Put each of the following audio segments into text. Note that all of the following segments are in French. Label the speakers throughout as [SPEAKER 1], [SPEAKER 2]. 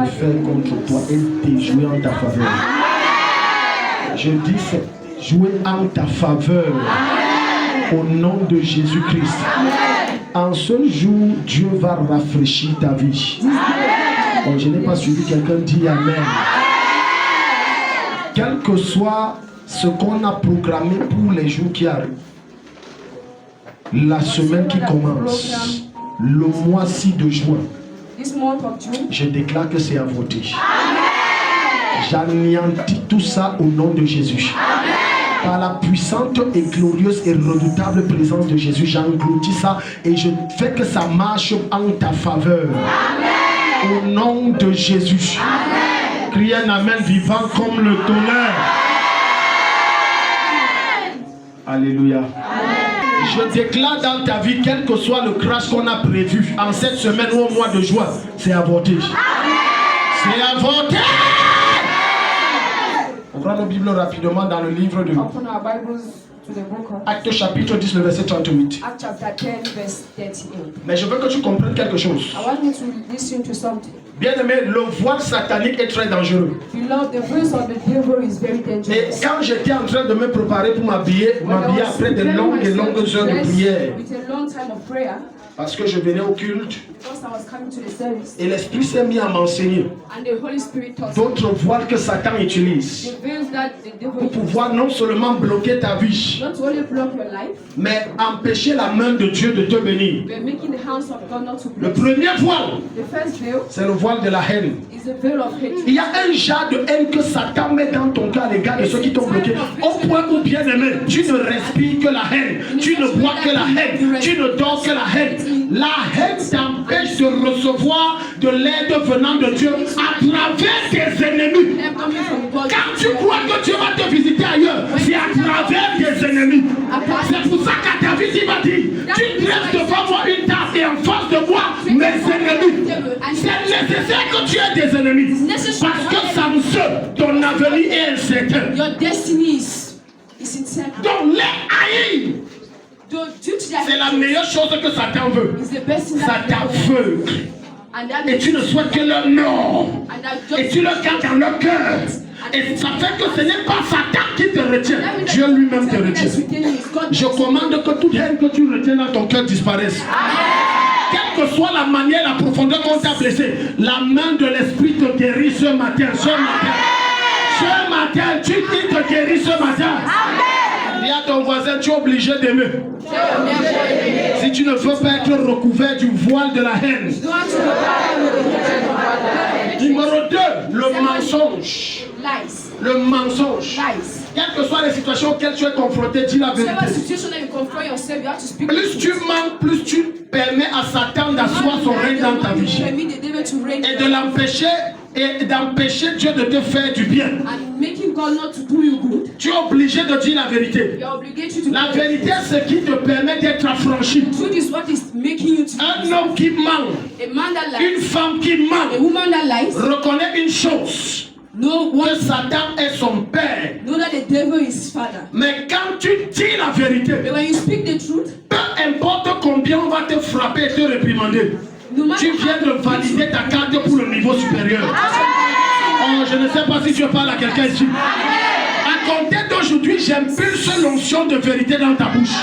[SPEAKER 1] se faire contre toi est déjoué en ta faveur. Je dis c'est joué en ta faveur. Au nom de Jésus-Christ. En ce jour, Dieu va rafraîchir ta vie. Bon, je n'ai pas suivi quelqu'un dit Amen. Quel que soit ce qu'on a proclamé pour les jours qui arrivent, la semaine qui commence, le mois-ci de juin, je déclare que c'est avorté. J'anéantis tout ça au nom de Jésus. Par la puissante et glorieuse et redoutable présence de Jésus, j'engloutis ça et je fais que ça marche en ta faveur. Amen. Au nom de Jésus. Amen. Criez un amen vivant comme le tonnerre. Amen. Alléluia. Amen. Je déclare dans ta vie, quel que soit le crash qu'on a prévu en cette semaine ou au mois de juin, c'est avorté. C'est avorté. Ouvrons nos Bibles rapidement dans le livre de Actes chapitre 10, le verset 38. Mais je veux que tu comprennes quelque chose. Bien aimé, le voile satanique est très dangereux. Et quand j'étais en train de me préparer pour m'habiller après de longues et longues heures de prière, parce que je venais au culte et l'Esprit s'est mis à m'enseigner d'autres voiles que Satan utilise pour pouvoir non seulement bloquer ta vie, mais empêcher la main de Dieu de te bénir. Le premier voile, c'est le voile de la haine. Il y a un genre de haine que Satan met dans ton cœur à l'égard de ceux qui t'ont bloqué, au point où, bien aimé, tu ne respires que la haine, tu ne bois que la haine, tu ne dors que la haine. La haine t'empêche de recevoir de l'aide venant de Dieu à travers tes ennemis. Quand tu crois que Dieu va te visiter ailleurs, c'est à travers tes ennemis. C'est pour ça qu'à ta vie, il va dire, tu dresses devant moi une table et en face de moi mes ennemis. C'est nécessaire que tu aies des ennemis. Parce que Samson, ton avenir est incertain. Donc les haïr, c'est la meilleure chose que Satan veut. Ça t'aveugle. Et tu ne souhaites que leur nom. Et tu le gardes dans leur cœur. Et ça fait que ce n'est pas Satan qui te retient. Dieu lui-même te retient. Je commande que toute haine que tu retiens dans ton cœur disparaisse. Quelle que soit la manière, la profondeur qu'on t'a blessé, la main de l'Esprit te guérit ce matin. Ce matin, tu te guéris ce matin. Dis à ton voisin, tu es obligé d'aimer. Si tu ne veux pas être recouvert du voile de la haine. Numéro 2, le mensonge. Le mensonge. Quelles que soient les situations auxquelles tu es confronté, dis la vérité. Plus tu mens, plus tu permets à Satan d'asseoir son règne dans ta vie. Et de l'empêcher et d'empêcher Dieu de te faire du bien. Tu es obligé de dire la vérité. La vérité, c'est ce qui te permet d'être affranchi. Un homme qui ment, une femme qui ment, reconnaît une chose. Que Satan est son père. Mais quand tu dis la vérité, peu importe combien on va te frapper et te réprimander, tu viens de valider ta carte pour le niveau supérieur. Oh, je ne sais pas si tu parles à quelqu'un ici. À compter d'aujourd'hui, j'impulse l'onction de vérité dans ta bouche.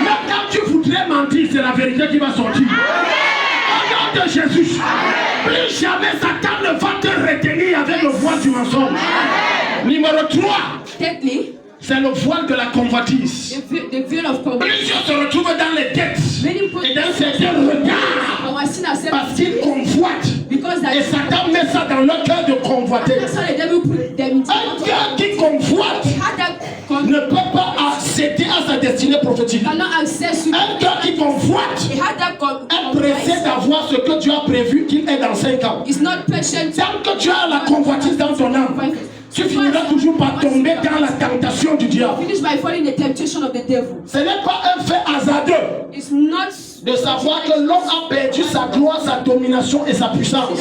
[SPEAKER 1] Même quand tu voudrais mentir, c'est la vérité qui va sortir. Au nom de Jésus, plus jamais Satan ne va te retenir avec le voile du mensonge. Numéro 3, c'est le voile de la convoitise. Plusieurs se retrouvent dans les têtes et dans certains regards parce qu'ils convoitent. Et Satan met ça dans leur cœur de convoiter. Un cœur qui convoite ne peut pas accéder à sa destinée prophétique. Un cœur qui convoite est pressé d'avoir ce que Dieu a prévu qu'il est dans 5 ans. Tant que tu as la convoitise dans ton âme, tu finiras toujours par tomber dans la tentation du diable. Ce n'est pas un fait hasardeux de savoir que l'homme a perdu sa gloire, sa domination et sa puissance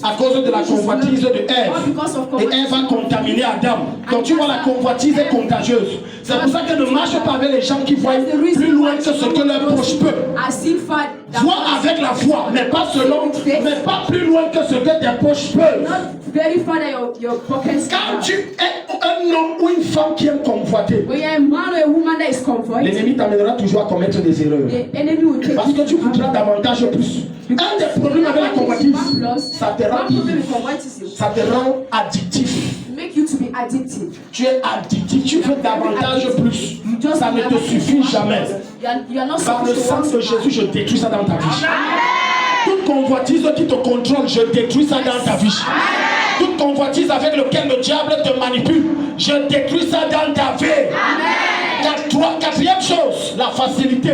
[SPEAKER 1] à cause de la convoitise de Ève. Et Ève a contaminé Adam. Donc tu vois, la convoitise est contagieuse. C'est pour ça que ne marche pas avec les gens qui voient plus loin que ce que leur proche peut. Vois avec la foi, mais pas selon, mais pas plus loin que ce que tes poches peuvent. Quand tu es un homme ou une femme qui aime convoiter, l'ennemi t'amènera toujours à commettre des erreurs. Parce que tu voudras davantage plus. Un des problèmes avec la convoitise, ça te rend addictif. Tu es addictif, tu veux davantage plus. Ça ne te suffit jamais. Par le sang de Jésus, je détruis ça dans ta vie. Toute convoitise qui te contrôle, je détruis ça dans ta vie. Toute convoitise avec laquelle le diable te manipule, je détruis ça dans ta vie. Quatrième chose, la facilité.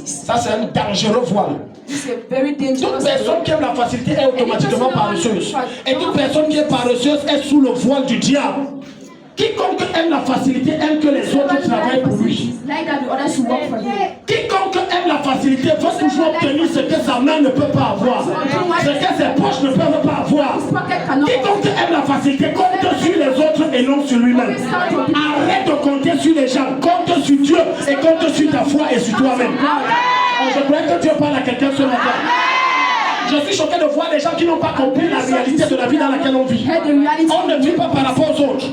[SPEAKER 1] Ça, c'est un dangereux voile. Toute personne qui aime la facilité est automatiquement paresseuse. Et toute personne qui est paresseuse est sous le voile du diable. Quiconque aime la facilité aime que les autres travaillent pour lui. Quiconque aime la facilité veut toujours obtenir ce que sa main ne peut pas avoir, ce que ses poches ne peuvent pas avoir. Quiconque aime la facilité compte sur les autres et non sur lui-même. Arrête de compter sur les gens, compte sur Dieu et compte sur ta foi et sur toi-même. Je crois que Dieu parle à quelqu'un ce matin. Je suis choqué de voir des gens qui n'ont pas compris la réalité de la vie dans laquelle on vit. On ne vit pas par rapport aux autres.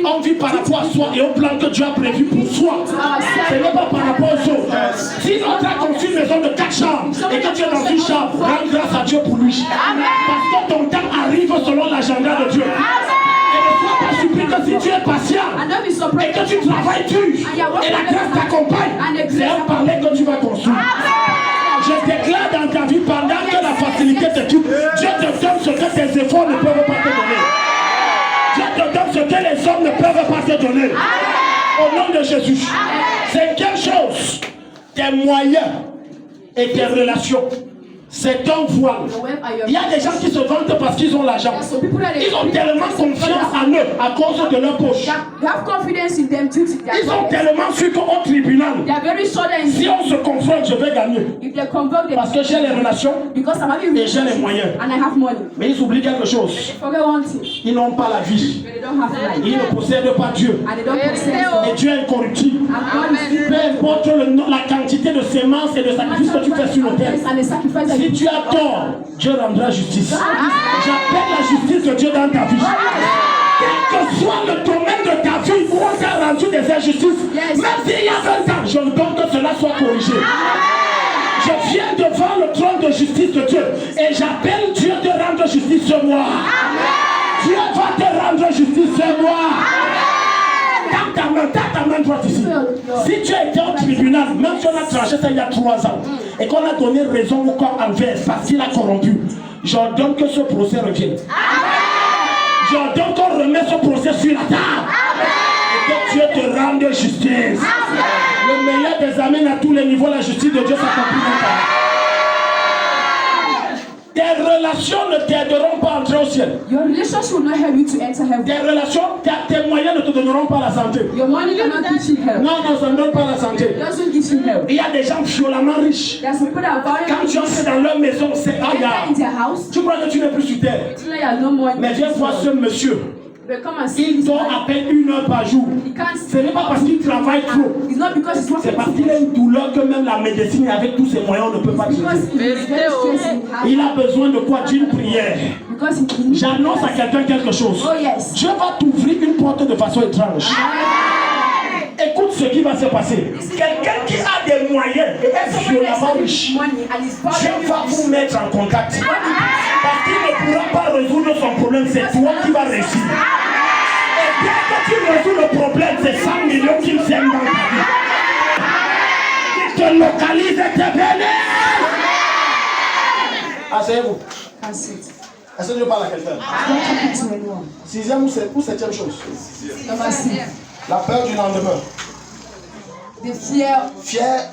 [SPEAKER 1] On vit par rapport à soi et au plan que Dieu a prévu pour soi. Ce n'est pas par rapport aux autres. Si on t'a construit une maison de 4 chambres et que tu es dans une chambre, rends grâce à Dieu pour lui. Parce que ton temps arrive selon l'agenda de Dieu. Et ne sois pas surpris que si tu es patient et que tu travailles dur et la grâce t'accompagne, c'est un parler que tu vas construire. Je déclare dans ta vie pendant que la facilité te quitte, Dieu te donne ce que tes efforts ne peuvent pas te donner. Dieu te donne ce que les hommes ne peuvent pas te donner. Au nom de Jésus. Cinquième chose, tes moyens et tes relations. C'est un voile. Il y a des gens qui se vantent parce qu'ils ont l'argent. Ils ont tellement confiance en eux à cause de leur poche. Ils ont tellement su qu'au tribunal, si on se confronte, je vais gagner. Parce que j'ai les relations et j'ai les moyens. Mais ils oublient quelque chose. Ils n'ont pas la vie. Ils ne possèdent pas Dieu. Et Dieu est incorruptible. Peu importe la quantité de sémences et de sacrifices que tu fais sur le terre. Si tu as tort, Dieu rendra justice. J'appelle la justice de Dieu dans ta vie. Quel que soit le domaine de ta vie où on t'a rendu des injustices, même s'il y a 20 ans, je veux que cela soit corrigé. Je viens devant le trône de justice de Dieu et j'appelle Dieu de rendre justice ce mois. Dieu va te rendre justice ce mois. Ta main droite ici. Si tu as été au tribunal, même si on a tranché ça il y a 3 ans, et qu'on a donné raison au corps envers parce qu'il a corrompu, j'ordonne que ce procès revienne. J'ordonne qu'on remette ce procès sur la table. Et que Dieu te rende justice. Le meilleur des amènes à tous les niveaux, la justice de Dieu s'accomplit dans ta vie. Tes relations ne t'aideront pas à entrer au ciel.
[SPEAKER 2] Your relationship will not help you to enter heaven.
[SPEAKER 1] Tes relations, tes moyens ne te donneront pas la santé.
[SPEAKER 2] Your money cannot give you health.
[SPEAKER 1] Non, ça ne donne pas la santé.
[SPEAKER 2] It doesn't give you health.
[SPEAKER 1] Il y a des gens violemment riches.
[SPEAKER 2] There's people that are very rich.
[SPEAKER 1] Quand tu entres dans leur maison, c'est
[SPEAKER 2] in their house.
[SPEAKER 1] Tu crois que tu n'es plus sur terre. Mais viens voir ce monsieur. Il dort à peine 1 heure par jour. Ce n'est pas parce qu'il travaille trop. C'est parce qu'il a une douleur que même la médecine avec tous ses moyens ne peut pas traiter. Il a besoin de quoi? D'une prière. J'annonce à quelqu'un quelque chose. Dieu va t'ouvrir une porte de façon étrange. Écoute ce qui va se passer. Quelqu'un qui a des moyens et est violemment riche, Dieu va vous mettre en contact. Parce qu'il ne pourra pas résoudre son problème, c'est toi qui vas réussir. Et bien que tu résous le problème, c'est 100 millions qui viennent dans ta vie. Qui te localise et te bénisse. Asseyez-vous. Est-ce que Dieu parle à quelqu'un? 6e ou 7e chose? La peur du lendemain.
[SPEAKER 2] The fear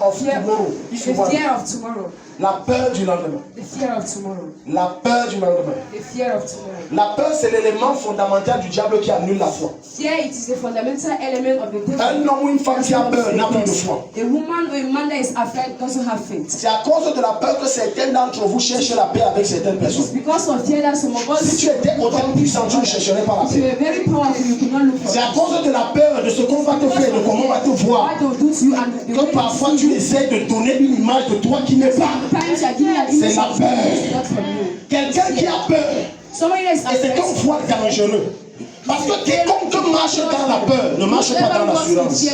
[SPEAKER 1] of tomorrow.
[SPEAKER 2] The fear of tomorrow.
[SPEAKER 1] La peur du lendemain.
[SPEAKER 2] The fear of tomorrow.
[SPEAKER 1] La peur du lendemain.
[SPEAKER 2] The fear of tomorrow.
[SPEAKER 1] La peur, c'est l'élément fondamental du diable qui annule la foi.
[SPEAKER 2] Fear, it is the fundamental element of the devil.
[SPEAKER 1] Un homme ou une femme qui a peur n'a plus de foi.
[SPEAKER 2] A woman or a man that is afraid doesn't have faith.
[SPEAKER 1] C'est à cause de la peur que certains d'entre vous cherchent la paix avec certaines personnes.
[SPEAKER 2] Because of fear that some of us.
[SPEAKER 1] Si tu étais autant puissant, tu ne chercherais pas la paix.
[SPEAKER 2] You are very powerful, you could not look for.
[SPEAKER 1] C'est à cause de la peur de ce qu'on va te faire, de comment on va te voir, que parfois tu essaies de donner une image de toi qui n'est pas. C'est la peur. Quelqu'un qui a peur, et c'est un voile dangereux. Parce que quiconque marche dans la peur ne marche pas dans l'assurance,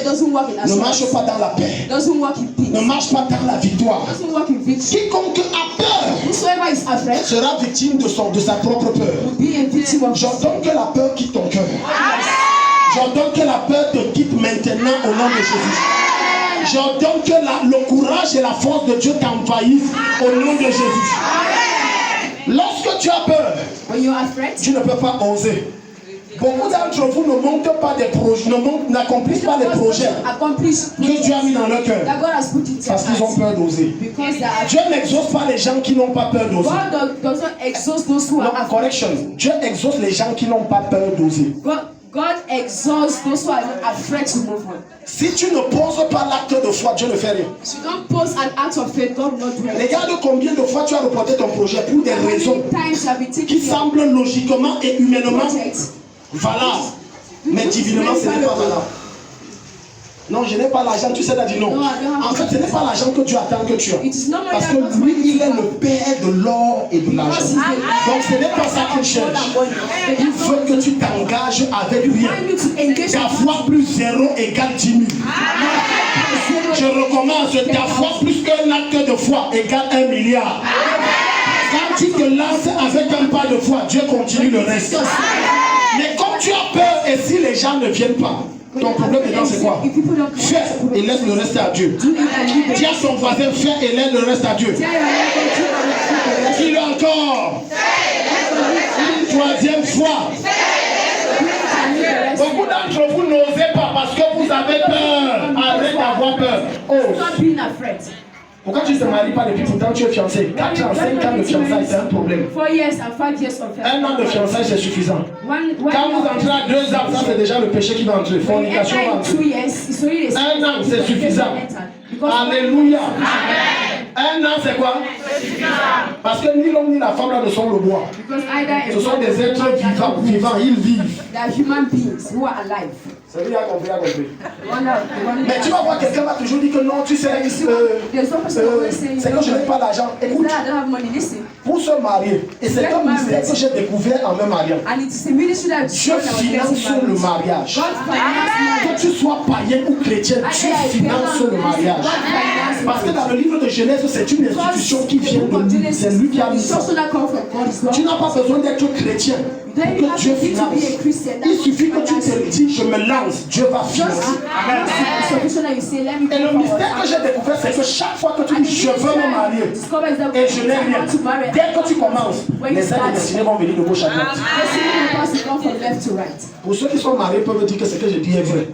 [SPEAKER 1] ne marche pas dans la paix, ne marche pas dans la victoire. Quiconque a peur sera victime de sa propre peur. J'entends que la peur quitte ton cœur. J'entends que la peur te quitte maintenant au nom de Jésus. J'entends que le courage et la force de Dieu t'envahissent au nom de Jésus. Lorsque tu as peur, tu ne peux pas oser. Beaucoup d'entre vous ne montent pas des projets, n'accomplissent pas les projets que Dieu a mis dans leur cœur parce qu'ils ont peur d'oser. Dieu n'exauce pas les gens qui n'ont pas peur d'oser. Non, correction. Dieu exauce les gens qui n'ont pas peur d'oser.
[SPEAKER 2] God exalts those who are afraid to move on.
[SPEAKER 1] Si tu ne poses pas l'acte de foi, Dieu ne fait rien.
[SPEAKER 2] If you don't pose an act of faith, God will not do anything.
[SPEAKER 1] Regarde combien de fois tu as reporté ton projet pour des raisons qui semblent logiquement et humainement valables, mais divinement ce n'est pas valable. Non, je n'ai pas l'argent, tu sais, t'as dit non. En fait, ce n'est pas l'argent que Dieu attend que tu aies. Parce que lui, il est le père de l'or et de l'argent. Donc ce n'est pas ça qu'il cherche. Il veut que tu t'engages avec rien. Ta foi plus 0 égale 10 000. Je recommence, ta foi plus qu'un acte de foi égale 1 milliard. Quand tu te lances avec un pas de foi, Dieu continue le reste. Mais quand tu as peur et si les gens ne viennent pas, ton problème maintenant c'est quoi? Fais et laisse le reste à Dieu. Dis à son voisin, fais et laisse le reste à Dieu. Dis-le encore. Une troisième fois. Beaucoup d'entre vous n'osez pas parce que vous avez peur. Arrête d'avoir peur. Oh. Pourquoi tu ne te maries pas depuis pourtant tu es fiancé? 4 ans, 5 ans de fiançailles, c'est un problème.
[SPEAKER 2] 4 years and 5 years of
[SPEAKER 1] un an de fiançailles, c'est suffisant. Quand vous entrez à 2 ans, ça c'est déjà le péché qui va entrer. Fornication va entrer. Un an, c'est suffisant. Alléluia. Un an, c'est quoi? Parce que ni l'homme ni la femme là ne sont le bois. Ce sont des êtres vivants, ils vivent. C'est lui qui a compris, Mais tu vas voir, quelqu'un va toujours dire que non, tu sais, c'est que je n'ai pas l'argent. Écoute, pour se marier, et c'est un mystère que j'ai découvert en me mariant. Dieu finance le mariage. Que tu sois païen ou chrétien, Dieu finance le mariage. Parce que dans le livre de Genèse, c'est une institution qui vient de lui. C'est lui qui a mis ça. Tu n'as pas besoin d'être chrétien pour que Dieu finance. Il suffit que tu te dis, je me lance, Dieu va financer. Et le mystère que j'ai découvert, c'est que chaque fois que tu dis, je veux me marier, et je n'ai rien, dès que tu commences, les aides destinées vont venir de gauche à droite. Pour ceux qui sont mariés peuvent dire que ce que je dis est vrai.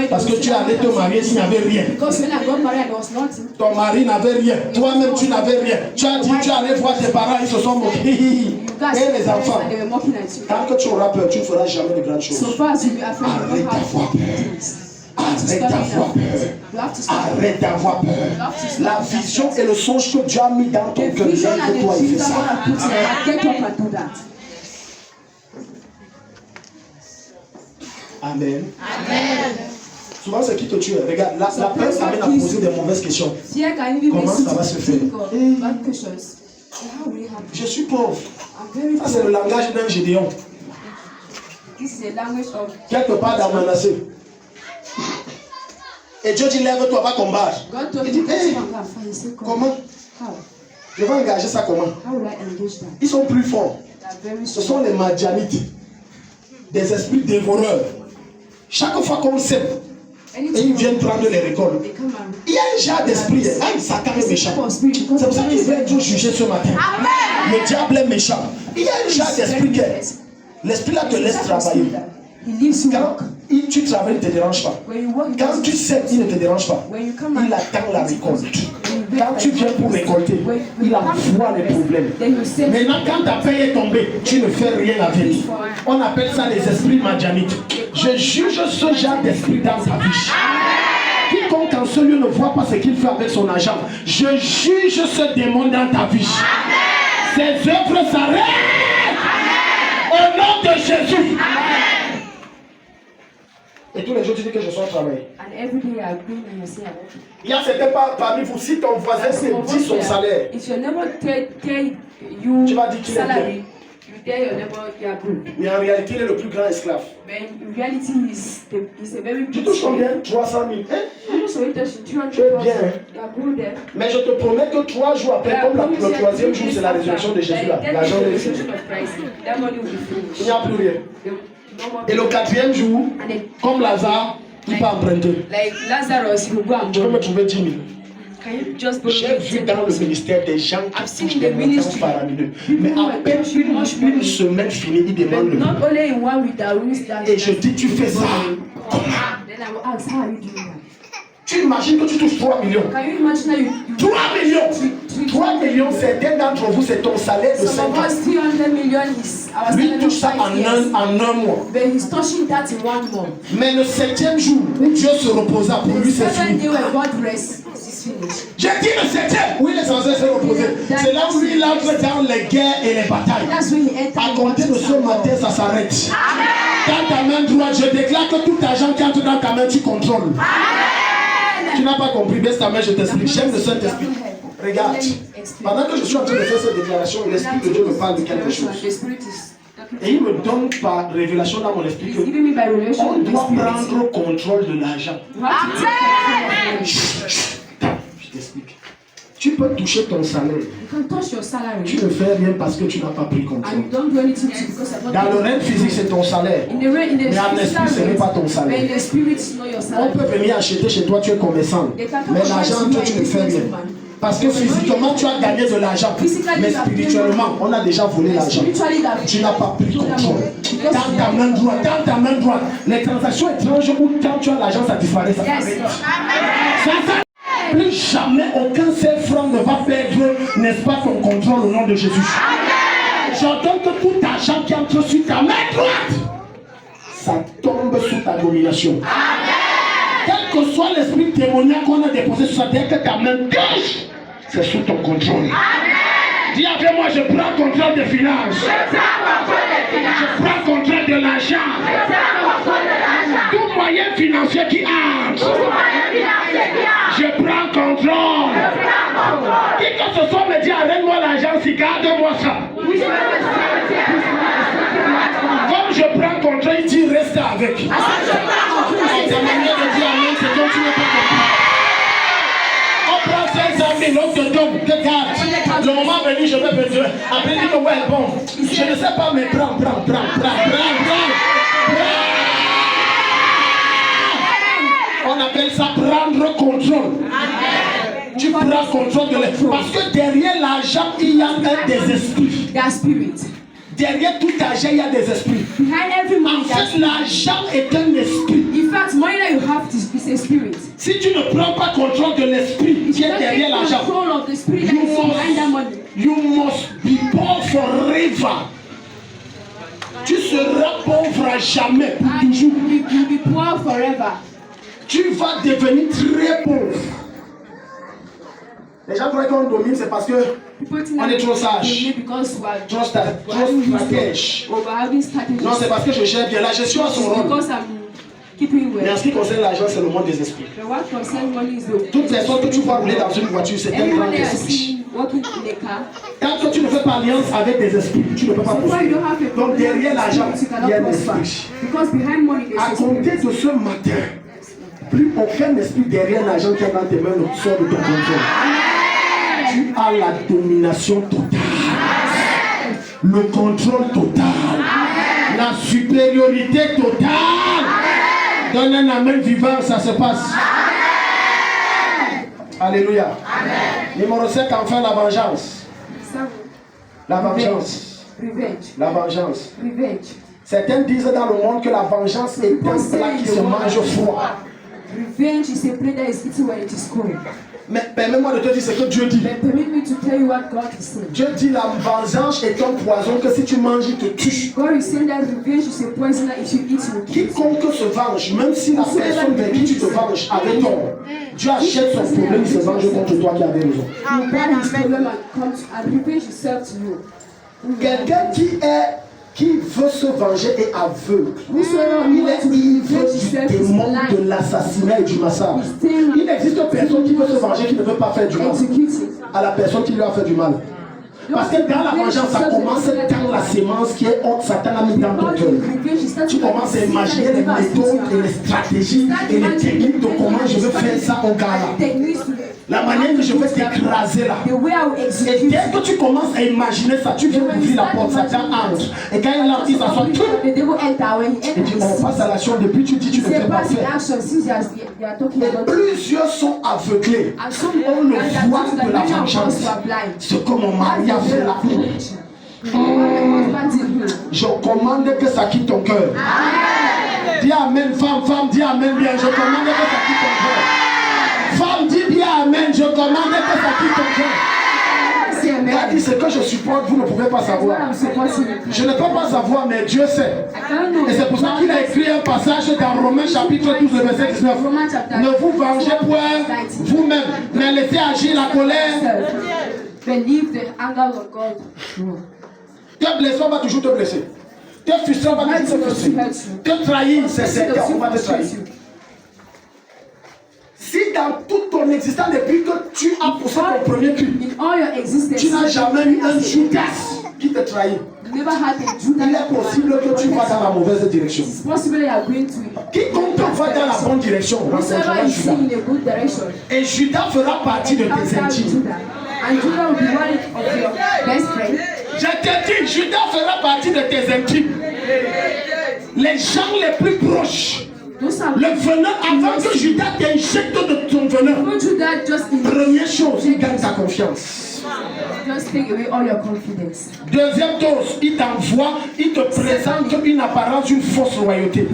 [SPEAKER 1] Parce que tu allais te marier s'il n'y avait rien. Ton mari n'avait rien. Toi-même, tu n'avais rien. Tu as dit, tu allais voir tes parents, ils se sont moqués. Et les enfants. Tant que tu auras peur, tu ne feras jamais de grandes choses. Arrête d'avoir peur. Arrête d'avoir peur. Arrête d'avoir peur. La vision et le songe que Dieu a mis dans ton cœur, lève-toi et fais ça. Amen. Amen. Souvent, c'est qui que tu es. Regarde, la peur t'amène à poser des mauvaises questions. Comment ça va se faire? Je suis pauvre. Ça, c'est le langage d'un Gédéon. Quelque part dans Manassé. Et Dieu dit, lève-toi, va combattre. Il dit, hey, comment? Je vais engager ça comment? Ils sont plus forts. Ce sont les Madianites. Des esprits dévoreurs. Chaque fois qu'on sème, et ils viennent prendre les récoltes. Il y a un genre d'esprit, un Satan est méchant. C'est pour ça qu'il vient tout juger ce matin. Le diable est méchant. Il y a un genre d'esprit qui est. L'esprit là te laisse travailler. Quand tu travailles, il ne te dérange pas. Quand tu sais, il ne te dérange pas. Il attend la récolte. Quand tu viens pour récolter, il envoie les problèmes. Maintenant, quand ta paix est tombée, tu ne fais rien avec. On appelle ça les esprits madianites. Je juge ce genre d'esprit dans ta vie. Quiconque en ce lieu ne voit pas ce qu'il fait avec son argent, je juge ce démon dans ta vie. Ses œuvres s'arrêtent au nom de Jésus. Et tous les jours tu dis que je suis au travail. Il y a certains parmi vous, si ton voisin te dit son salaire, tu vas dire qu'il est bien. Mais en réalité, il est le plus grand esclave. Tu touches combien? 300 000. Tu es bien. Mais je te promets que 3 jours après, comme le 3e jour, c'est la résurrection de Jésus là. L'argent est fini. Il n'y a plus rien. Et le 4e jour, comme Lazare, il peut emprunter. Tu peux me trouver 10 000. J'ai vu dans le ministère des gens qui touchent des montants faramineux. Mais à peine une semaine finie, ils demandent le million. Et je dis, tu fais ça comment? Tu imagines que tu touches 3 millions. 3 millions. 3 millions, certains d'entre vous, c'est ton salaire de 5 ans. Lui touche ça en un mois. Mais le 7e jour, Dieu se reposa pour lui, c'est fini. J'ai dit le 7e. Oui, les censés se reposer. C'est là où lui, il entre dans les guerres et les batailles. À compter de ce matin, ça s'arrête. Dans ta main droite, je déclare que tout argent qui entre dans ta main, tu contrôles. Tu n'as pas compris, baisse ta main, je t'explique. J'aime le Saint-Esprit. Regarde, pendant que je suis en train de faire cette déclaration, l'Esprit de Dieu me parle de quelque chose. Et il me donne par révélation dans mon esprit qu'on doit prendre contrôle de l'argent. Je t'explique. Tu peux toucher ton salaire. Tu ne fais rien parce que tu n'as pas pris contrôle. Dans le règne physique, c'est ton salaire. Mais en esprit, ce n'est pas ton salaire. On peut venir acheter chez toi, tu es commerçant. Mais l'argent, toi, tu ne fais rien. Parce que physiquement, tu as gagné de l'argent. Mais spirituellement, on a déjà volé l'argent. Tu n'as pas pris contrôle. Dans ta main droite, les transactions étranges où quand tu as l'argent, ça disparaît, ça s'arrête. Plus jamais aucun seul franc ne va perdre, n'est-ce pas, ton contrôle au nom de Jésus. J'entends que tout argent qui entre sur ta main droite, ça tombe sous ta domination. Quel que soit l'esprit démoniaque qu'on a déposé sur sa tête, que ta main gauche, c'est sous ton contrôle. Dis avec moi, je prends contrôle des finances. Je prends contrôle de l'argent. Tout moyen financier qui entre. Je prends contrôle. Qui que ce soit me dit, arrête-moi l'argent, si garde-moi ça. Comme je prends contrôle, il dit, reste avec. Ta manière de dire amen, c'est donc tu n'es pas compris. On prend 500 000, on te donne, regarde. Le moment venu, je vais besoin. Après, il dit que ouais, bon, je ne sais pas, mais prends. On appelle ça prendre contrôle. Tu prends contrôle de l'esprit. Parce que derrière l'argent, il y a des esprits. Derrière tout argent, il y a des esprits. En fait, l'argent est un esprit. Si tu ne prends pas contrôle de l'esprit qui est derrière l'argent, you must be poor forever. Tu seras pauvre à jamais, pour toujours. Tu vas devenir très pauvre. Les gens croient qu'on domine, c'est parce que on est trop sage, trop stratège. Non, c'est parce que je gère bien. La gestion a son rôle. Mais en ce qui concerne l'argent, c'est le monde des esprits. Toute personne que tu vois rouler dans une voiture, c'est un grand esprit. Quand tu ne fais pas alliance avec des esprits, tu ne peux pas posséder. Donc derrière l'argent, il y a un esprit. À compter de ce matin, plus aucun esprit derrière l'argent qui est dans tes mains ne sort de ton contrôle. Tu as la domination totale, le contrôle total, la supériorité totale. Donne un amen vivant, ça se passe. Alléluia. Numéro 5, enfin la vengeance. La vengeance. La vengeance. Certains disent dans le monde que la vengeance est un plat qui se mange froid. Mais permets-moi de te dire ce que Dieu dit. Dieu dit la vengeance est un poison que si tu manges, il te tue. Quiconque se venge, même si la personne vers qui tu te venges avait tort, Dieu achète son problème, il se venge contre toi qui avais raison. Quelqu'un qui veut se venger est aveugle. Il est ivre du démon de l'assassinat et du massacre. Il n'existe personne qui veut se venger qui ne veut pas faire du mal à la personne qui lui a fait du mal. Parce que dans la vengeance, ça commence quand la sémence qui est haute, Satan a mis dans ton cœur. Tu commences à imaginer les méthodes et les stratégies et les techniques de comment je veux faire ça au gars là. La manière que je vais t'écraser là. Et dès que tu commences à imaginer ça, tu viens ouvrir la porte, Satan entre. Et quand il entre, il s'assoit tout. Et dit, on passe à l'action. Depuis tu dis, tu ne fais pas faire. Et plusieurs sont aveuglés. On le voit de la vengeance. Ce que mon mari a fait là. Je commande que ça quitte ton cœur. Dis amen, femme, dis amen bien. Je commande que ça quitte ton cœur. Femme, dis bien amen, je commande que ça quitte ton cœur. Il a dit ce que je supporte, vous ne pouvez pas savoir. Je ne peux pas savoir, mais Dieu sait. Et c'est pour ça qu'il a écrit un passage dans Romains chapitre 12, verset 19. Ne vous vengez point vous-même, mais laissez agir la colère. Tes blessures va toujours te blesser. Tes frustrations va toujours te frustrer. Te trahir, c'est certain, on va te trahir. Si dans toute ton existence, depuis que tu as poussé ton premier cri, tu n'as jamais eu un Judas qui te trahit, il est possible que tu vas dans la mauvaise direction. Quiconque va dans la bonne direction, rencontrera Judas. Et Judas fera partie de tes intimes. Je te dis, Judas fera partie de tes intimes. Les gens les plus proches. Le venin, avant que Judas t'injecte de ton venin, première chose, il gagne ta confiance. Deuxième chose, il t'envoie, il te présente une apparence, une fausse royauté.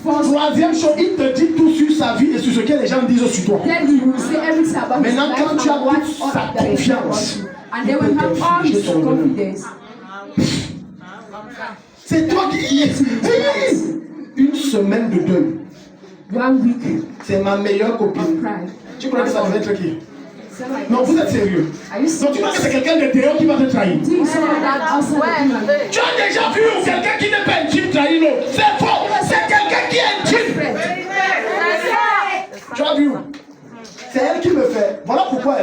[SPEAKER 1] Troisième chose, il te dit tout sur sa vie et sur ce que les gens disent sur toi. Maintenant, quand tu as toute sa confiance, il peut t'infliger ton venin. C'est toi qui es. Une semaine de deuil. C'est ma meilleure copine. Tu crois que ça va être qui? Non, vous êtes sérieux. Donc tu crois que c'est quelqu'un de dehors qui va te trahir? Tu as déjà vu quelqu'un qui n'est pas intime trahir l'autre? C'est faux. C'est quelqu'un qui est intime. Tu as vu? C'est elle qui me fait. Voilà pourquoi.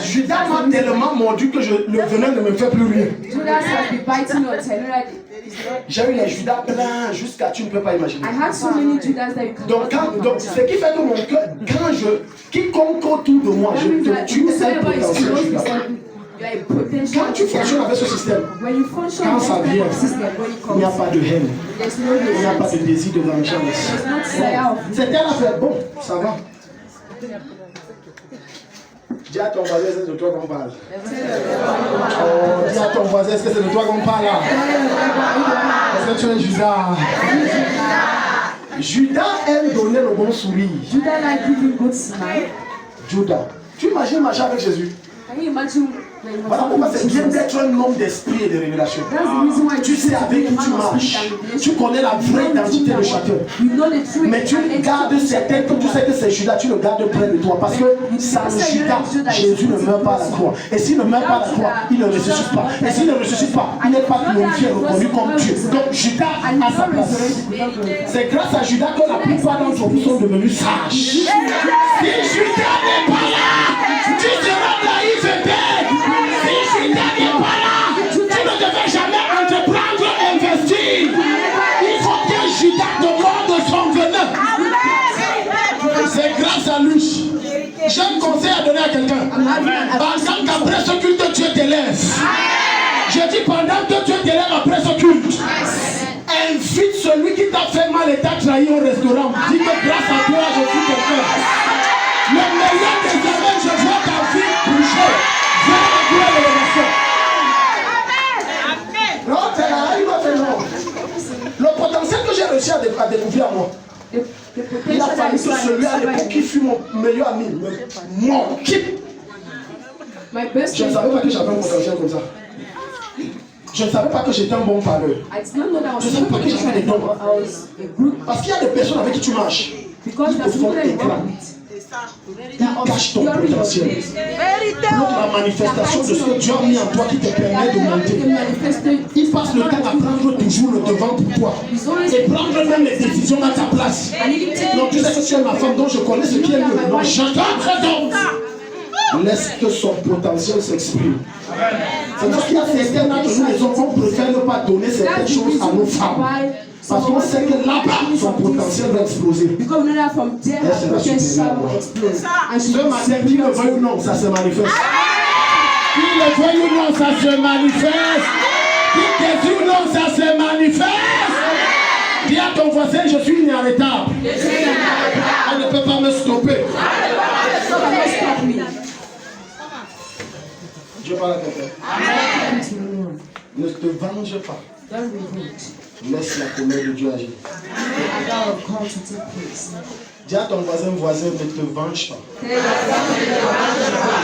[SPEAKER 1] Judas m'a tellement mordu que le venin ne me fait plus rien. J'ai eu les Judas pleins jusqu'à tu ne peux pas imaginer. Donc ce qui fait que mon cœur, quiconque autour de moi, je te tue, c'est un potentiel Judas. Quand tu fonctionnes avec ce système, quand ça vient, il n'y a pas de haine, il n'y a pas de désir de vengeance. C'est elle a fait bon, ça va. Dis à ton voisin, c'est de toi qu'on parle. Oh, dis à ton voisin, est-ce que c'est de toi qu'on parle là? Est-ce que tu es Judas? Judas aime donner le bon sourire. Judas. Tu imagines marcher avec Jésus? Voilà pourquoi c'est bien d'être un homme d'esprit et de révélation. Tu sais avec qui tu marches. Tu connais la vraie identité de chacun. Mais tu gardes certains, comme tu sais que c'est Judas, tu le gardes près de toi. Parce que sans Judas, Jésus ne meurt pas à la croix. Et s'il ne meurt pas à la croix, il ne ressuscite pas. Et s'il ne ressuscite pas, il n'est pas glorifié, reconnu comme Dieu. Donc Judas a sa place. C'est grâce à Judas que la plupart d'entre vous sont devenus sages. Si Judas n'est pas là, tu seras naïf et bête. Si Judas n'est pas là, tu ne devais jamais entreprendre, investir. Il faut que Judas te morde son venin. C'est grâce à lui. J'ai un conseil à donner à quelqu'un. Pendant qu'après ce culte, Dieu t'élève. Je dis pendant que Dieu t'élève après ce culte, invite celui qui t'a fait mal et t'a trahi au restaurant. Dis que grâce à toi, je suis quelqu'un. Le meilleur des hommes, je vois ta vie bouger. Vers la gloire de l'élévation. Non, c'est là, il va faire non. Le potentiel que j'ai réussi à découvrir à moi, Il a fallu que celui à l'époque qui fut mon meilleur ami m'en quitte. Je ne savais pas que j'avais un potentiel comme ça. Je ne savais pas que j'étais un bon parleur. Je ne savais pas que j'avais des dons. Parce qu'il y a des personnes avec qui tu marches. Ils te font éclat. Ils cachent ton potentiel. Donc la manifestation de ce que Dieu a mis en toi qui te permet de monter. Il passe le temps à prendre toujours le devant pour toi. Et prendre même les décisions à ta place. Donc tu sais que tu es ma femme, donc je connais ce qui est mieux. Donc j'entends présent. Laisse que son potentiel s'exprime. C'est parce qu'il y a certains d'entre nous, les hommes, on préfère ne pas donner certaines choses à nos femmes. Parce qu'on sait que là-bas, son potentiel va exploser. Elle sera supérieure à moi. Ce matin, qui le veuille ou non, ça se manifeste. Qui le veuille ou non, ça se manifeste. Qui le veuille ou non, ça se manifeste. Dis à ton voisin, je suis inarrêtable. Elle ne peut pas me stopper. Dieu parle à quelqu'un. Ne te venge pas. Laisse la colère de Dieu agir. Dis à ton voisin, ne te venge pas.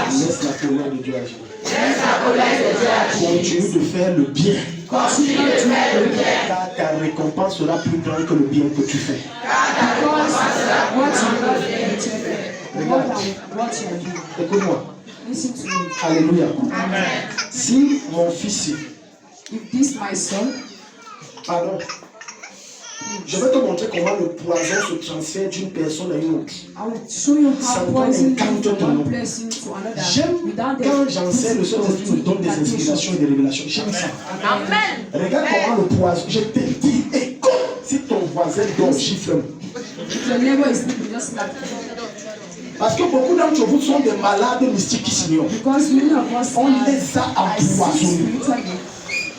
[SPEAKER 1] Laisse la colère de Dieu agir. Continue de faire le bien. Car ta récompense sera plus grande que le bien que tu fais. Regarde. Écoute-moi. Alléluia. Si mon fils, pardon, je vais te montrer comment le poison se transfère d'une personne à une autre. Ça me donne ton nom. J'aime quand j'enseigne, le Saint-Esprit me donne des inspirations et des révélations. J'aime ça. Amen. Regarde comment le poison, je te dis, écoute, si ton voisin dort, gifle. Parce que beaucoup d'entre vous sont des malades mystiques qui s'ignorent. On les a empoisonnés.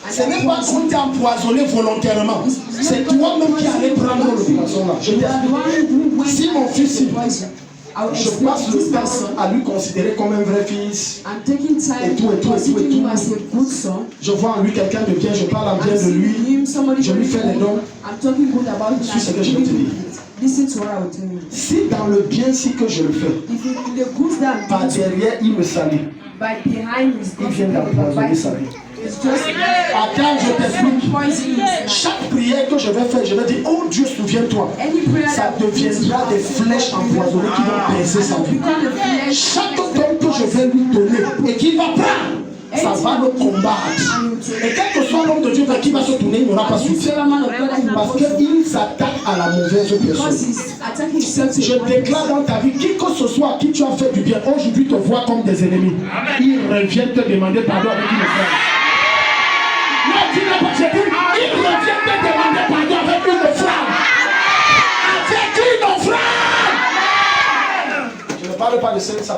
[SPEAKER 1] Ce n'est pas qu'on t'a empoisonné volontairement. C'est toi-même qui allais prendre le poison là. Je dis, si mon fils, je passe le temps à lui considérer comme un vrai fils. Et tout. Je vois en lui quelqu'un de bien, je parle en bien de lui. Je lui fais les dons. C'est ce que je vais te dire. Si dans le bien, si que je le fais, par derrière, il me salue. Il vient d'empoisonner sa vie. Attends, je t'explique. Chaque prière que je vais faire, je vais dire, oh Dieu, souviens-toi. Ça deviendra des flèches empoisonnées qui vont percer sa vie. Chaque don que je vais lui donner et qu'il va prendre, ça va le combattre. Et quel que soit l'homme de Dieu vers qui va se tourner, il n'aura pas soutien. Parce qu'il s'attaque à la mauvaise personne. Je déclare dans ta vie, qui que ce soit à qui tu as fait du bien, aujourd'hui te voit comme des ennemis. Ils reviennent te demander pardon avec une phrase. Non, tu n'as pas dit. Ils reviennent te demander pardon avec une phrase. Avec une phrase. Je ne parle pas de ça.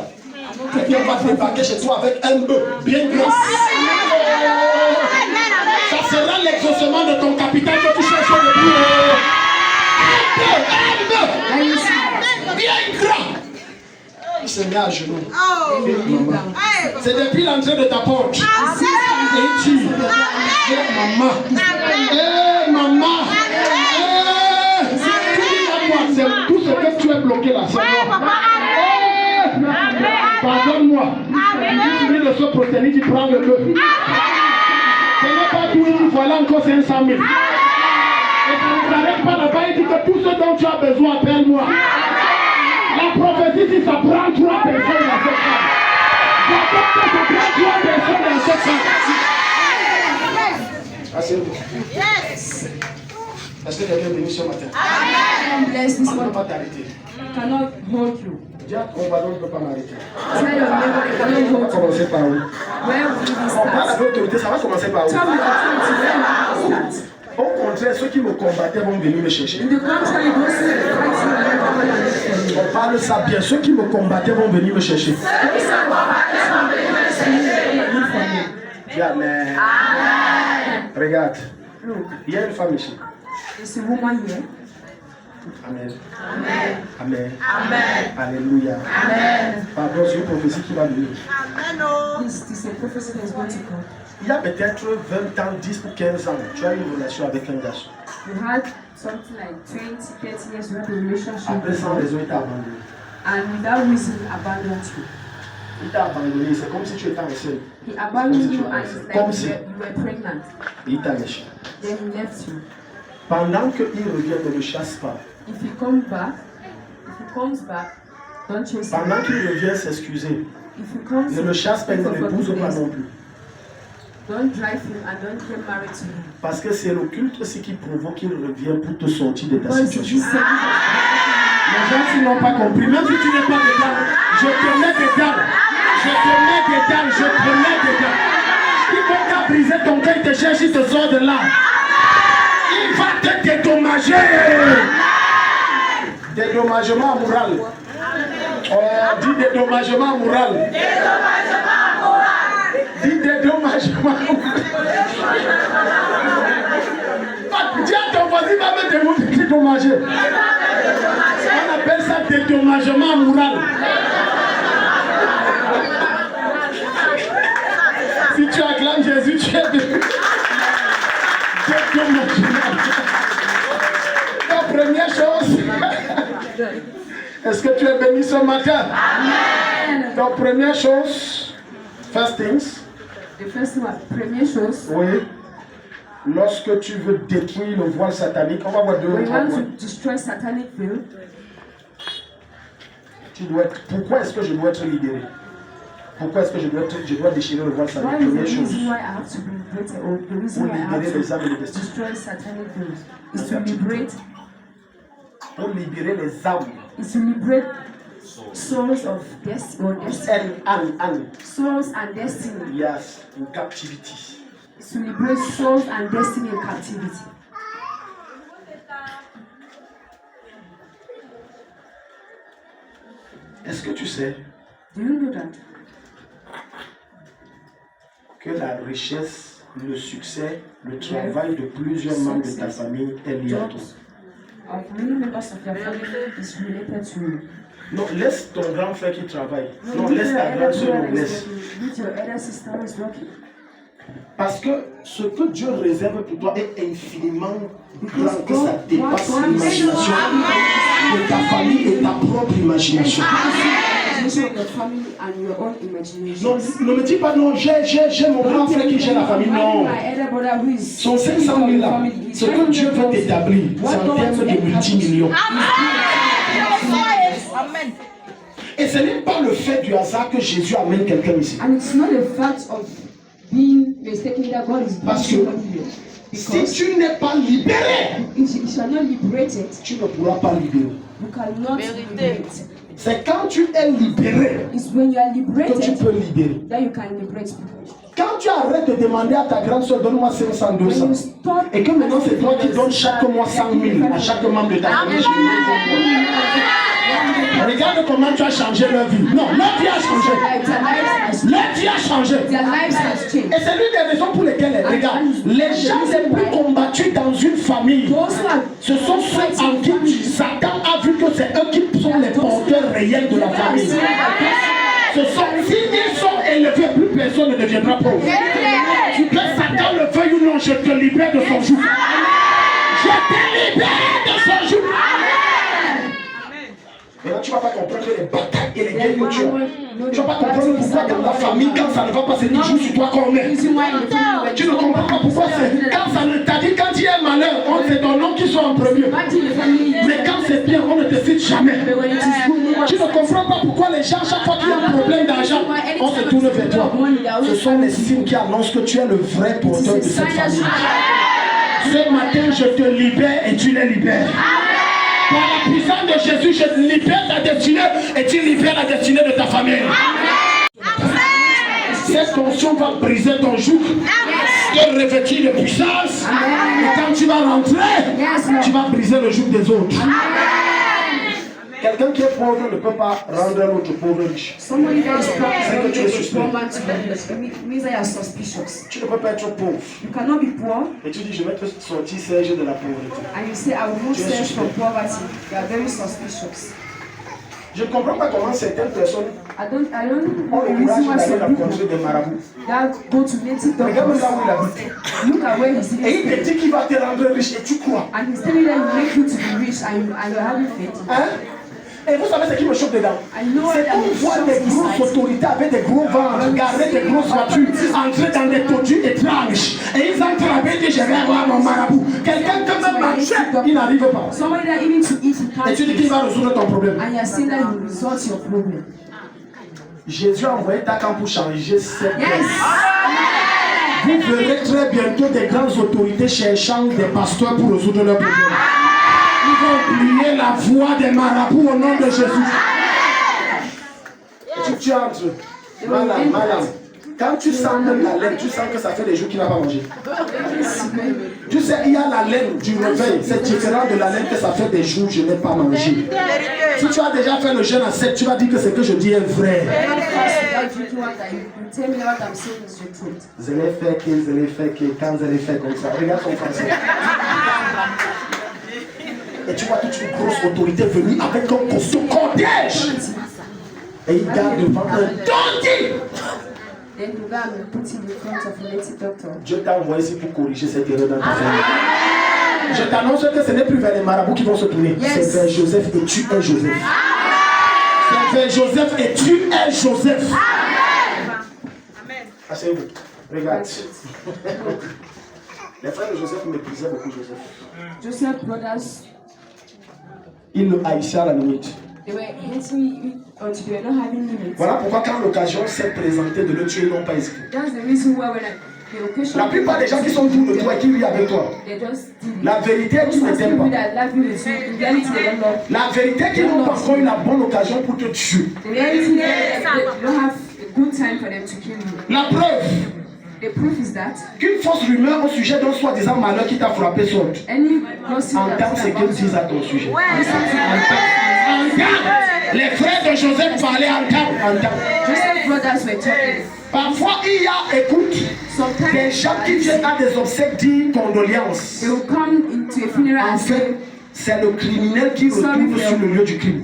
[SPEAKER 1] Quelqu'un va débarquer chez toi avec un bœuf bien gras. Ça sera l'exaucement de ton capital que tu cherches depuis. Un bœuf bien gras. Il se met à genoux. C'est depuis l'entrée de ta porte. Et il dit, maman, maman, c'est tout ce que tu es bloqué là, c'est moi. Pardonne-moi. Il finit de se protéger, tu prends le bœuf. Ce n'est pas tout, il dit voilà encore 500 000. Et ça ne s'arrête pas là-bas, il dit que tout ce dont tu as besoin, appelle-moi. La prophétie, si ça prend 3 personnes dans cette femme. J'attends que ça prend 3 personnes dans cette femme. Asseyez-vous. Yes. Est-ce que quelqu'un est venu ce matin? Amen. On ne peut pas t'arrêter.
[SPEAKER 2] Cannot hold you.
[SPEAKER 1] Dis à ton voisin, ne peut pas m'arrêter.
[SPEAKER 2] Tell your neighbor they cannot hold
[SPEAKER 1] Ça va commencer par où?
[SPEAKER 2] Where will you
[SPEAKER 1] On parle
[SPEAKER 2] start?
[SPEAKER 1] avec l'autorité, ça va commencer par où?
[SPEAKER 2] Tell me authority, where will you start?
[SPEAKER 1] Au contraire, ceux qui me combattaient vont venir me chercher.
[SPEAKER 2] In the contrary, those who are fighting will never come and look for you.
[SPEAKER 1] On parle ça bien. Ceux qui me combattaient vont venir me chercher.
[SPEAKER 2] Those who are fighting will never look for you.
[SPEAKER 1] Dis Amen. Regarde.
[SPEAKER 2] Look,
[SPEAKER 1] Il y a une femme ici.
[SPEAKER 2] there's a woman here.
[SPEAKER 1] Amen. Amen. Amen. Alléluia. Amen. Pardon, c'est une prophétie qui va venir.
[SPEAKER 2] This is a prophecy that is going to come.
[SPEAKER 1] Il y a peut-être 20 ans, 10 ou 15 ans, tu as eu une relation avec un garçon.
[SPEAKER 2] You had something like 20, 30 years you have a relationship.
[SPEAKER 1] Après, sans raison, il t'a abandonné.
[SPEAKER 2] And without reason, abandoned you.
[SPEAKER 1] Il t'a abandonné, c'est comme si tu étais enceinte.
[SPEAKER 2] He abandoned you and it's like
[SPEAKER 1] Comme si
[SPEAKER 2] you were pregnant.
[SPEAKER 1] il t'a lâché.
[SPEAKER 2] Then he left you.
[SPEAKER 1] Pendant qu'il revient, ne le chasse pas.
[SPEAKER 2] If he comes back, don't chase him.
[SPEAKER 1] Pendant qu'il revient s'excuser,
[SPEAKER 2] If he comes,
[SPEAKER 1] ne le chasse pas, ne l'épouse pas non plus.
[SPEAKER 2] Don't drive him and don't get married to him.
[SPEAKER 1] Parce que c'est l'occulte aussi qui provoque qu'il revienne pour te sortir de ta situation. Les gens qui n'ont pas compris, même si tu n'es pas dedans, je te mets dedans. Je te mets dedans, je te mets dedans. Quiconque a brisé ton cœur, il te cherche, il te sort de là. Il va te dédommager. Dédommagement moral. Dis dédommagement moral. Dis dédommagement moral. Dis à ton voisin, va me dédommager. On appelle ça dédommagement moral. Si tu acclames Jésus, tu es dédommagement. La première chose, est-ce que tu es béni ce matin? Amen. Donc première chose, first things.
[SPEAKER 2] The first one, première chose.
[SPEAKER 1] Oui. Lorsque tu veux détruire le voile satanique, on va voir deux ou trois points.
[SPEAKER 2] Destroy satanic veil.
[SPEAKER 1] Pourquoi est-ce que je dois être libéré? Pourquoi est-ce que je dois déchirer le voile satanique? Première chose. Pour libérer les âmes et les esprits.
[SPEAKER 2] Destroy satanic veil. Is to liberate.
[SPEAKER 1] Pour libérer les âmes.
[SPEAKER 2] Is to liberate souls of destiny. Souls and destiny.
[SPEAKER 1] Yes, in captivity.
[SPEAKER 2] To liberate souls and destiny in captivity.
[SPEAKER 1] Est-ce que tu sais
[SPEAKER 2] Do you know that?
[SPEAKER 1] Que la richesse, le succès, le travail de plusieurs membres de ta famille est lié à toi?
[SPEAKER 2] Of many members of your family is related to you.
[SPEAKER 1] Non, laisse ton grand frère qui travaille. Non, laisse ta grande soeur, laisse. Parce que ce que Dieu réserve pour toi est infiniment grand, que ça dépasse l'imagination de ta famille et ta propre imagination. Non, ne me dis pas non, j'ai mon grand frère qui gère la famille. Non. Son 500 000 là, ce que Dieu veut t'établir, c'est en termes de multimillions.
[SPEAKER 3] Amen.
[SPEAKER 1] Et ce n'est pas le fait du hasard que Jésus amène quelqu'un ici.
[SPEAKER 2] And it's not the fact of being mistaken that God is
[SPEAKER 1] Parce que si tu n'es pas libéré,
[SPEAKER 2] if you are not liberated,
[SPEAKER 1] tu ne pourras pas libérer.
[SPEAKER 2] you cannot liberate.
[SPEAKER 1] C'est quand tu es libéré
[SPEAKER 2] It's when you are
[SPEAKER 1] que tu
[SPEAKER 2] liberated
[SPEAKER 1] peux libérer.
[SPEAKER 2] that you can liberate people.
[SPEAKER 1] Quand tu arrêtes de demander à ta grande soeur, donne-moi 500, 200, et que maintenant c'est toi qui donnes chaque mois 100 000 à chaque membre de ta famille. Regarde comment tu as changé leur vie. Non, leur vie a changé. Leur vie a changé. Et c'est l'une des raisons pour lesquelles, regarde, les gens les plus combattus dans une famille, ce sont ceux en qui Satan a vu que c'est eux qui sont les porteurs réels de la famille. Ce sont, s'ils sont élevés, plus personne ne deviendra pauvre. Que Satan le veuille ou non, je te libère de son joug. Je te libère de son joug. Maintenant, tu ne vas pas comprendre les batailles et les guerres que tu as. Tu ne vas pas comprendre pourquoi dans la famille, quand ça ne va pas, c'est toujours sur toi qu'on met. Tu ne comprends pas pourquoi c'est. Quand ça ne t'a dit, quand il y a un malheur, c'est ton nom qui soit en premier. Mais quand c'est bien, on ne te cite jamais. Tu ne comprends pas pourquoi les gens, chaque fois qu'il y a un problème d'argent, on se tourne vers toi. Ce sont les signes qui annoncent que tu es le vrai porteur de cette famille. Ce matin, je te libère et tu les libères. Par la puissance de Jésus, je libère ta destinée et tu libères la destinée de ta famille. Cette tension va briser ton joug, te revêtir de puissance. Et quand tu vas rentrer, tu vas briser le joug des autres. Quelqu'un qui est pauvre ne peut pas rendre l'autre pauvre riche. C'est que tu es suspect. Tu ne peux pas être pauvre. Et tu dis, je vais te sortir Serge de la pauvreté.
[SPEAKER 2] And you say, I will move Serge from poverty. You are very suspicious.
[SPEAKER 1] Je ne comprends pas comment certaines personnes ont le courage d'aller rencontrer des marabouts. Regarde là où il habite. Et il te dit qu'il va te rendre riche et tu crois. Hein? Et vous savez ce qui me choque dedans? C'est qu'on voit des grosses autorités avec des gros ventres, garder des grosses voitures, entrer dans des toitures étranges. Et ils entrent avec des je vais avoir mon marabout. Quelqu'un qui même marcher, il n'arrive pas. Et tu dis qu'il va résoudre ton problème. Jésus a envoyé Takan pour changer cette place. Vous verrez très bientôt des grandes autorités cherchant des pasteurs pour résoudre leurs problèmes. Ils vont oublier la voix des marabouts au nom de Jésus. Tu entres, malade. Quand tu sens la laine, tu sens que ça fait des jours qu'il n'a pas mangé. Tu sais, il y a la laine du réveil. C'est différent de la laine que ça fait des jours que je n'ai pas mangé. Si tu as déjà fait le jeûne à 7, tu vas dire que ce que je dis est vrai. Je l'ai fait, quand je l'ai fait comme ça. Regarde son français. Et tu vois toute une grosse autorité venue avec un costume cortège. Et il garde devant un donkey. Dieu t'a envoyé ici pour corriger cette erreur dans ta famille. Je t'annonce que ce n'est plus vers les marabouts qui vont se tourner. C'est vers Joseph et tu es Joseph. C'est vers Joseph et tu es Joseph. Asseyez-vous. Regarde. Les frères de Joseph méprisaient beaucoup Joseph. Ils le haïssaient à la limite. Voilà pourquoi quand l'occasion s'est présentée de le tuer, ils n'ont pas hésité. La plupart des gens qui sont autour de toi et qui vivent avec toi, la vérité est qu'ils ne t'aiment pas. La vérité est qu'ils n'ont pas encore eu la bonne occasion pour te tuer. La preuve qu'une fausse rumeur au sujet d'un soi-disant malheur qui t'a frappé saute. Entends ce qu'ils disent à ton sujet. Les frères de Joseph parlaient en temps. Parfois, il y a, écoute, des gens qui viennent à des obsèques dire condoléances. En fait, c'est le criminel qui retourne sur le lieu du crime.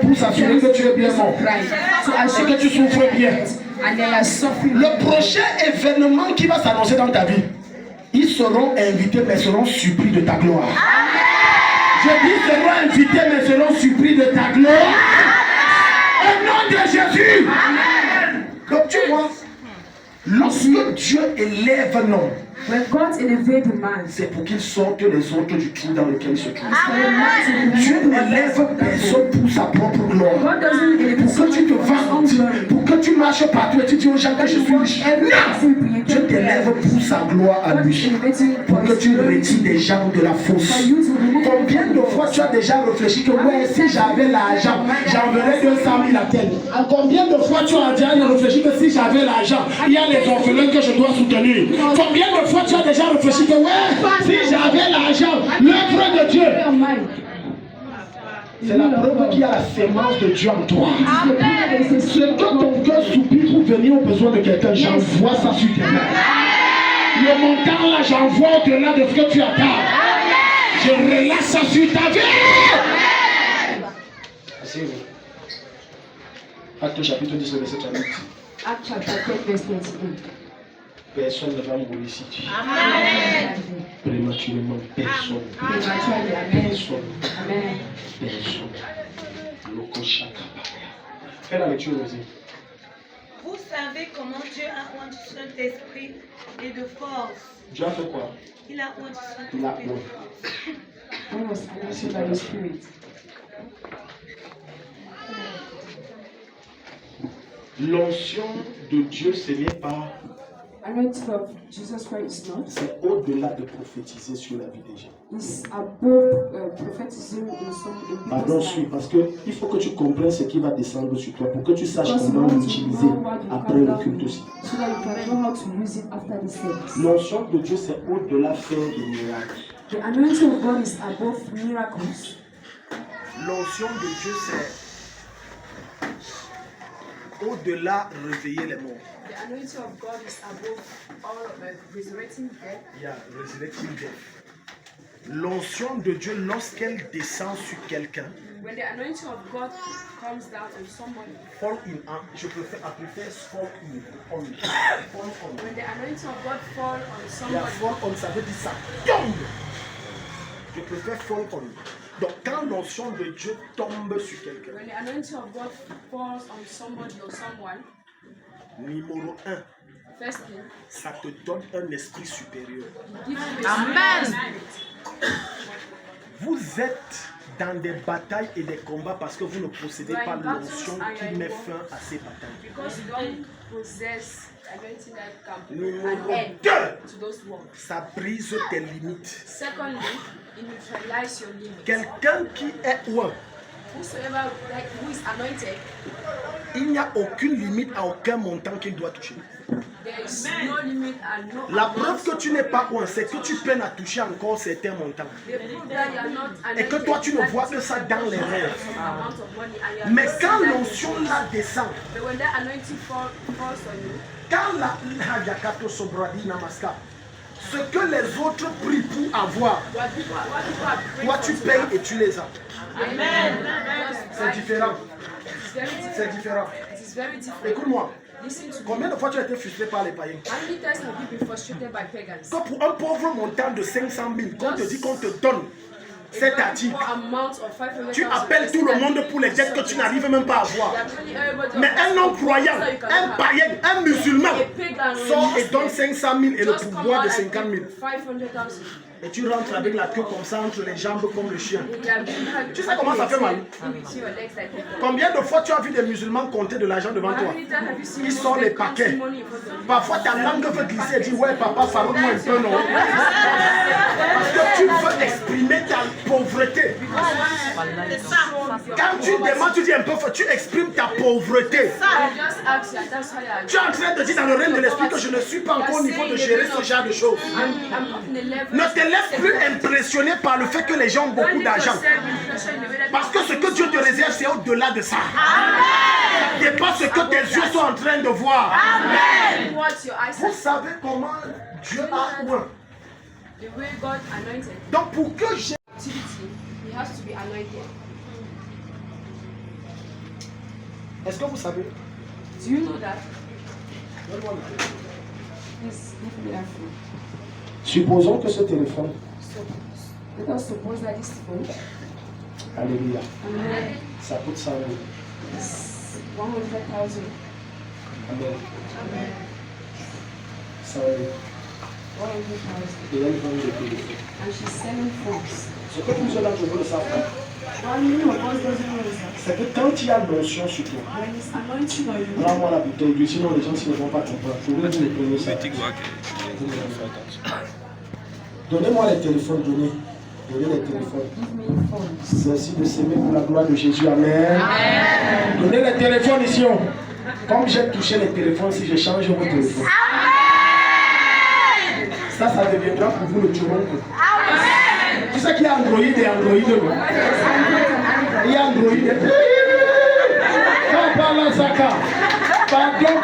[SPEAKER 1] Pour s'assurer que tu es bien mort. Et que tu souffres bien. Le prochain événement qui va s'annoncer dans ta vie, ils seront invités mais seront surpris de ta gloire. Je dis seront invités mais seront surpris de ta gloire. Au nom de Jésus. Donc tu vois, lorsque Dieu élève un homme, c'est pour qu'il sorte les autres du trou dans lequel il se trouve. Dieu n'élève personne pour sa propre gloire. Pour que tu te vantes, pour que tu marches partout et tu dis aux gens que je suis riche. Non! Dieu t'élève pour sa gloire à lui. Pour que tu retires des gens de la fosse. Combien de fois tu as déjà réfléchi que ouais, si j'avais l'argent, j'enverrais 200 000 à tel. Combien de fois tu as déjà réfléchi que si j'avais l'argent, il y a les orphelins que je dois soutenir. Combien de fois tu as déjà réfléchi que ouais, si j'avais l'argent, l'œuvre de Dieu. C'est la preuve qu'il y a la sémence de Dieu en toi. Ce que ton cœur soupire pour venir aux besoins de quelqu'un, j'envoie ça sur tes mains. Le montant là, j'envoie au-delà de ce que tu attends. Je relâche ça sur ta vie. Asseyez-vous. Acte chapitre 10, verset 38.
[SPEAKER 2] Acte chapitre 10, verset 38.
[SPEAKER 1] Personne ne va mourir ici. Amen. Prématurément, personne. Personne.
[SPEAKER 2] Amen.
[SPEAKER 1] Personne. Fais la lecture, Rosie.
[SPEAKER 3] Vous savez comment Dieu a oint du Saint-Esprit et de force.
[SPEAKER 1] Dieu a fait quoi?
[SPEAKER 3] Il a oint du
[SPEAKER 1] Il a
[SPEAKER 3] Saint-Esprit.
[SPEAKER 1] L'onction de Dieu, ce n'est pas. C'est au-delà de prophétiser sur la vie des gens. Pardon, parce qu'il faut que tu comprennes ce qui va descendre sur toi pour que tu saches comment l'utiliser après le culte aussi. L'onction de Dieu, c'est au-delà faire des miracles. L'onction de Dieu, c'est au-delà réveiller les morts.
[SPEAKER 2] The anointing of God is above all resurrecting death.
[SPEAKER 1] Yeah, resurrecting death. L'onction de Dieu, lorsqu'elle descend sur quelqu'un,
[SPEAKER 2] when the anointing of God comes down on somebody,
[SPEAKER 1] fall in, je préfère fall in, on.
[SPEAKER 2] When the anointing of God fall on somebody,
[SPEAKER 1] yeah, fall on, ça veut dire ça tombe. Je préfère fall on. Donc quand l'onction de Dieu tombe sur quelqu'un,
[SPEAKER 2] when the anointing of God falls on somebody or someone,
[SPEAKER 1] numéro 1,
[SPEAKER 2] first thing,
[SPEAKER 1] ça te donne un esprit supérieur.
[SPEAKER 2] Amen.
[SPEAKER 1] Vous êtes dans des batailles et des combats parce que vous ne possédez pas l'onction qui met fin à ces batailles.
[SPEAKER 2] Because you don't possess anointing that can
[SPEAKER 1] Numéro
[SPEAKER 2] end
[SPEAKER 1] 2,
[SPEAKER 2] to those wars.
[SPEAKER 1] ça brise tes limites.
[SPEAKER 2] Secondly, it neutralizes your limits.
[SPEAKER 1] Quelqu'un qui est loin,
[SPEAKER 2] Whosoever who is anointed,
[SPEAKER 1] il n'y a aucune limite à aucun montant qu'il doit toucher.
[SPEAKER 2] there is no limit and no
[SPEAKER 1] La preuve que tu n'es pas loin, c'est que tu peines à toucher encore certains montants.
[SPEAKER 2] the proof that you are not anointed,
[SPEAKER 1] Et que toi, tu ne vois que ça dans les rêves.
[SPEAKER 2] amount of money and you are
[SPEAKER 1] Mais
[SPEAKER 2] not
[SPEAKER 1] quand
[SPEAKER 2] seeing that
[SPEAKER 1] l'onction
[SPEAKER 2] in
[SPEAKER 1] là descend,
[SPEAKER 2] but when that anointing falls on you,
[SPEAKER 1] quand ce que les autres prient pour avoir,
[SPEAKER 2] what people are praying
[SPEAKER 1] toi
[SPEAKER 2] for
[SPEAKER 1] tu
[SPEAKER 2] to
[SPEAKER 1] payes
[SPEAKER 2] have,
[SPEAKER 1] et tu les as.
[SPEAKER 2] Amen.
[SPEAKER 1] C'est différent.
[SPEAKER 2] It's very different.
[SPEAKER 1] C'est différent.
[SPEAKER 2] It is very different.
[SPEAKER 1] Écoute-moi.
[SPEAKER 2] Listen to me.
[SPEAKER 1] Combien de fois tu as été frustré par les païens?
[SPEAKER 2] How many times have you been frustrated by pagans?
[SPEAKER 1] Que pour un pauvre montant de 500 000, qu'on te dit qu'on te donne cet article, tu appelles tout le monde pour les dettes que tu n'arrives même pas à voir. Mais un non-croyant, un païen, un musulman sort et donne 500 000 et le pouvoir de 50 000. Et tu rentres avec la queue comme ça entre les jambes comme le chien. Tu sais comment ça fait mal? Combien de fois tu as vu des musulmans compter de l'argent devant toi? Ils sortent les paquets. Parfois ta langue veut glisser et dire ouais papa, pardonne-moi un peu, non? Parce que tu veux exprimer ta pauvreté. Quand tu demandes, tu dis un peu, tu exprimes ta pauvreté. Tu es en train de dire dans le règne de l'esprit que je ne suis pas encore au niveau de gérer ce genre de choses. Ne te laisse plus impressionner par le fait que les gens ont beaucoup d'argent. Parce que ce que Dieu te réserve, c'est au-delà de ça. Ce n'est pas ce que tes yeux sont en train de voir. Vous savez comment Dieu a oint. Donc pour que j'ai... Est-ce que vous savez?
[SPEAKER 2] Do you know that?
[SPEAKER 1] Supposons que ce téléphone,
[SPEAKER 2] Let us suppose that this phone,
[SPEAKER 1] alléluia,
[SPEAKER 2] Amen,
[SPEAKER 1] ça coûte 100 000.
[SPEAKER 2] is 100,000.
[SPEAKER 1] Amen.
[SPEAKER 2] Amen.
[SPEAKER 1] 100 000.
[SPEAKER 2] 100,000.
[SPEAKER 1] Et elle vend des téléphones.
[SPEAKER 2] And she's selling phones.
[SPEAKER 1] Ce que plusieurs d'entre vous ne savent pas, c'est que quand il y a l'onction sur toi, prends-moi la bouteille d'huile, sinon les gens ne vont pas comprendre. Pour vous, vous prenez ça. Donnez-moi les téléphones, donnez les téléphones. Merci de s'aimer pour la gloire de Jésus. Amen. Amen. Donnez les téléphones ici. Comme j'ai touché les téléphones, si je change vos téléphones. Ça deviendra pour vous le turon. Tu sais qu'il y a Android et Android, non? Il y a Android. Pardon.